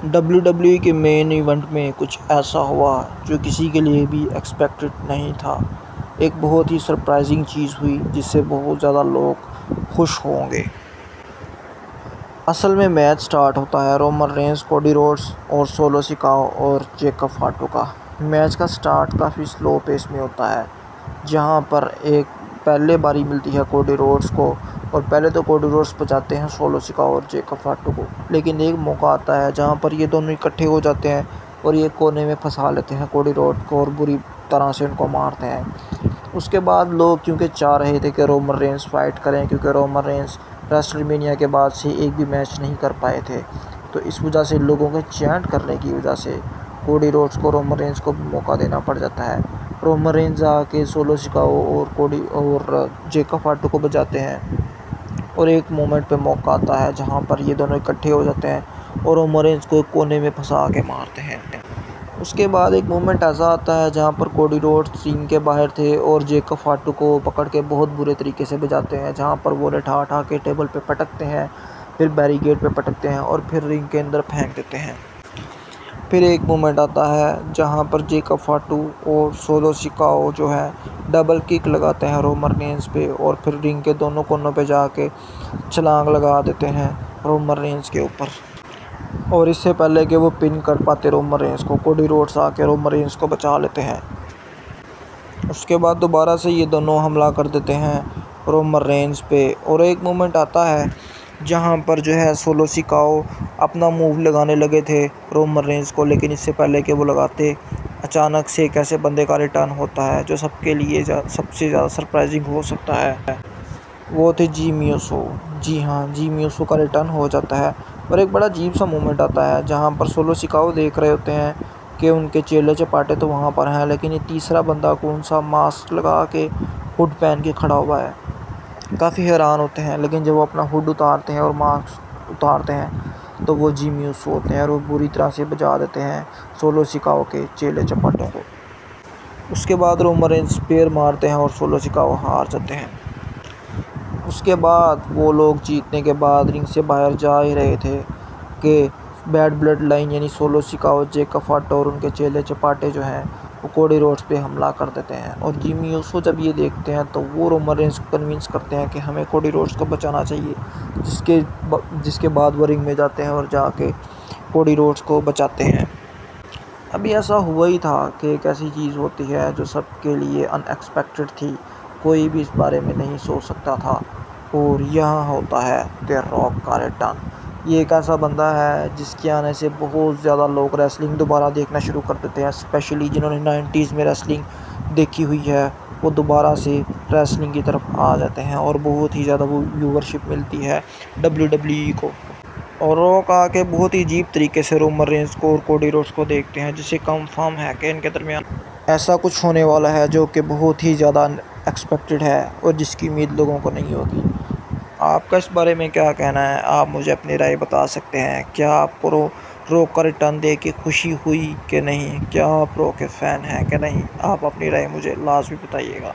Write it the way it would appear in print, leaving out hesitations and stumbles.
WWE के main event में कुछ ऐसा हुआ जो किसी के लिए भी एक्सपेक्टेड नहीं था। एक बहुत ही सरप्राइजिंग चीज़ हुई जिससे बहुत ज़्यादा लोग खुश होंगे। असल में मैच स्टार्ट होता है रोमन रेंस, कोडी रोड्स और सोलो सिकाओ और जेकब फाटो का। मैच का स्टार्ट काफ़ी स्लो पेस में होता है, जहां पर एक पहले बारी मिलती है कोडी रोड्स को और पहले तो कोडी रोड्स बचाते हैं सोलो सिकाओ और जेकब फाटो को। लेकिन एक मौका आता है जहां पर ये दोनों इकट्ठे हो जाते हैं और ये कोने में फंसा लेते हैं कोडी रोड्स को और बुरी तरह से उनको मारते हैं। उसके बाद लोग क्योंकि चाह रहे थे कि रोमन रेंस फाइट करें, क्योंकि रोमन रेंस रेसलमेनिया के बाद से एक भी मैच नहीं कर पाए थे, तो इस वजह से लोगों के चैंट करने की वजह से कोडी रोड्स को रोमन रेंस को मौका देना पड़ जाता है। रोमन रेंस आके सोलो सिकाओ और कोडी और जेकब फाटो को बचाते हैं और एक मोमेंट पे मौका आता है जहां पर ये दोनों इकट्ठे हो जाते हैं और रोमन रेंस को कोने में फंसा के मारते हैं। उसके बाद एक मोमेंट ऐसा आता है जहां पर कोडी रोड्स रिंग के बाहर थे और जेकब फाटो को पकड़ के बहुत बुरे तरीके से बजाते हैं, जहां पर वो उठा के टेबल पे पटकते हैं, फिर बैरिकेड पे पटकते हैं और फिर रिंग के अंदर फेंक देते हैं। फिर एक मोमेंट आता है जहां पर जेकब फाटो और सोलो सिकाओ जो है डबल किक लगाते हैं रोमन रेंस पे और फिर रिंग के दोनों कोनों पे जाके छलांग लगा देते हैं रोमन रेंस के ऊपर। और इससे पहले कि वो पिन कर पाते रोमन रेंस को, कोडी रोड्स आके रोमन रेंस को बचा लेते हैं। उसके बाद दोबारा से ये दोनों हमला कर देते हैं रोमन रेंस पे और एक मोमेंट आता है जहां पर जो है सोलो सिकाओ अपना मूव लगाने लगे थे रोमन रेंस को, लेकिन इससे पहले कि वो लगाते अचानक से एक ऐसे बंदे का रिटर्न होता है जो सबके लिए सबसे ज़्यादा सरप्राइजिंग हो सकता है। वो थे जिमी ऊसो। जी हाँ, जिमी ऊसो का रिटर्न हो जाता है और एक बड़ा अजीब सा मोमेंट आता है जहां पर सोलो सिकाओ देख रहे होते हैं कि उनके चेले चपाटे तो वहां पर हैं, लेकिन ये तीसरा बंदा कौन सा मास्क लगा के हुड पहन के खड़ा हुआ है। काफ़ी हैरान होते हैं, लेकिन जब वो अपना हुड उतारते हैं और मास्क उतारते हैं तो वो जिमी ऊसो होते हैं और वो बुरी तरह से बजा देते हैं सोलो सिकाओ के चेले चपाटों को। उसके बाद रोमन रेंस स्पेयर मारते हैं और सोलो सिकाओ हार जाते हैं। उसके बाद वो लोग जीतने के बाद रिंग से बाहर जा ही रहे थे कि बैड ब्लड लाइन यानी सोलो सिकाओ, जेकब फाटो और उनके चेले चपाटे जो हैं वो कोडी रोड्स पे हमला कर देते हैं। और जिमी ऊसो जब ये देखते हैं तो वो रोमन रेंस को कन्विंस करते हैं कि हमें कोडी रोड्स को बचाना चाहिए, जिसके बाद वो रिंग में जाते हैं और जाके कोडी रोड्स को बचाते हैं। अभी ऐसा हुआ ही था कि एक ऐसी चीज़ होती है जो सबके लिए अनएक्सपेक्टेड थी, कोई भी इस बारे में नहीं सोच सकता था, और यहाँ होता है द रॉक का रिटर्न। ये एक ऐसा बंदा है जिसके आने से बहुत ज़्यादा लोग रेसलिंग दोबारा देखना शुरू कर देते हैं, स्पेशली जिन्होंने 90s में रेसलिंग देखी हुई है वो दोबारा से रेसलिंग की तरफ आ जाते हैं और बहुत ही ज़्यादा वो व्यूवरशिप मिलती है WWE को। और रॉक आके बहुत ही अजीब तरीके से रोमन रेंस को और कोडी रोड्स को देखते हैं, जिससे कंफर्म है कि इनके दरमियान ऐसा कुछ होने वाला है जो कि बहुत ही ज़्यादा एक्सपेक्टेड है और जिसकी उम्मीद लोगों को नहीं होगी। आपका इस बारे में क्या कहना है? आप मुझे अपनी राय बता सकते हैं। क्या आपको रॉक का रिटर्न दे के खुशी हुई कि नहीं? क्या आप रॉक के फ़ैन हैं कि नहीं? आप अपनी राय मुझे लाजमी बताइएगा।